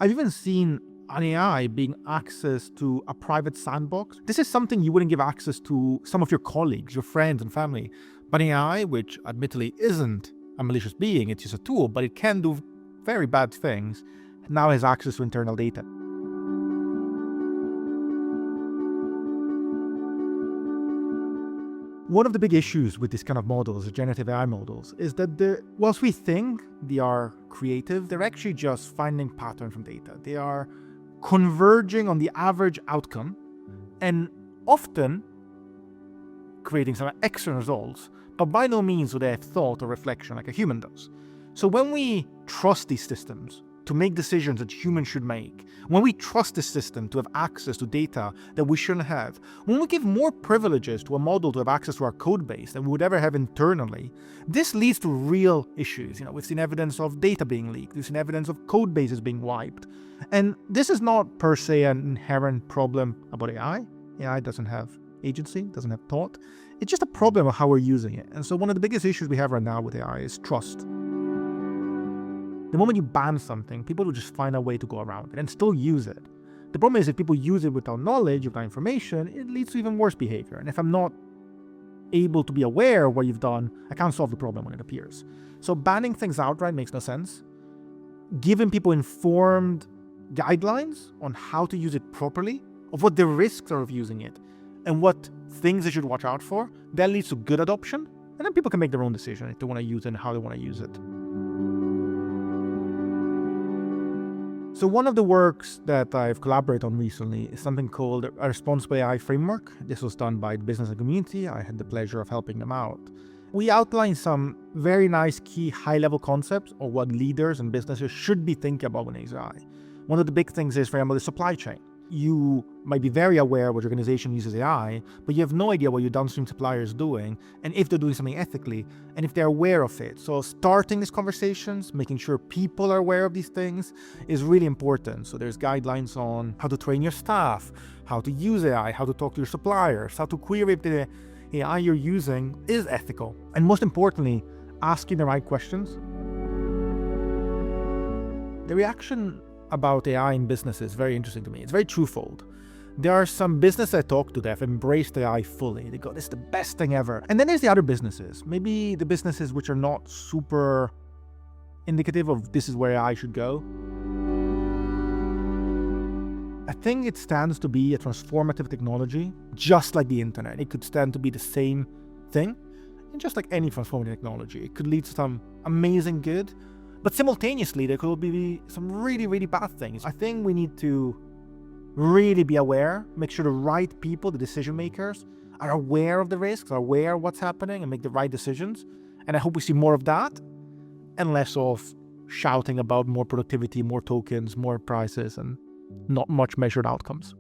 I've even seen an AI being access to a private sandbox. This is something you wouldn't give access to some of your colleagues, your friends and family. But an AI, which admittedly isn't a malicious being, it's just a tool, but it can do very bad things, now has access to internal data. One of the big issues with this kind of models, the generative AI models, is that whilst we think they are creative, they're actually just finding patterns from data. They are converging on the average outcome and often creating some excellent results, but by no means do they have thought or reflection like a human does. So when we trust these systems to make decisions that humans should make, when we trust the system to have access to data that we shouldn't have, when we give more privileges to a model to have access to our code base than we would ever have internally, this leads to real issues. We've seen evidence of data being leaked, we've seen evidence of code bases being wiped. And this is not per se an inherent problem about AI. AI doesn't have agency, doesn't have thought. It's just a problem of how we're using it. And so one of the biggest issues we have right now with AI is trust. The moment you ban something, people will just find a way to go around it and still use it. The problem is if people use it without knowledge, without information, it leads to even worse behavior. And if I'm not able to be aware of what you've done, I can't solve the problem when it appears. So banning things outright makes no sense. Giving people informed guidelines on how to use it properly, of what the risks are of using it, and what things they should watch out for, that leads to good adoption. And then people can make their own decision if they want to use it and how they want to use it. So one of the works that I've collaborated on recently is something called a responsible AI framework. This was done by the business and community. I had the pleasure of helping them out. We outlined some very nice key high-level concepts of what leaders and businesses should be thinking about when AI. One of the big things is, for example, the supply chain. You might be very aware what your organization uses AI, but you have no idea what your downstream supplier is doing and if they're doing something ethically and if they're aware of it. So starting these conversations, making sure people are aware of these things is really important. So there's guidelines on how to train your staff, how to use AI, how to talk to your suppliers, how to query if the AI you're using is ethical. And most importantly, asking the right questions. The reaction about AI in business is very interesting to me. It's very twofold. There are some businesses I talk to that have embraced AI fully. They go, this is the best thing ever. And then there's the other businesses, maybe the businesses which are not super indicative of this is where AI should go. I think it stands to be a transformative technology, just like the internet. It could stand to be the same thing, and just like any transformative technology, it could lead to some amazing good. But simultaneously, there could be some really, really bad things. I think we need to really be aware, make sure the right people, the decision makers, are aware of the risks, are aware of what's happening and make the right decisions. And I hope we see more of that and less of shouting about more productivity, more tokens, more prices, and not much measured outcomes.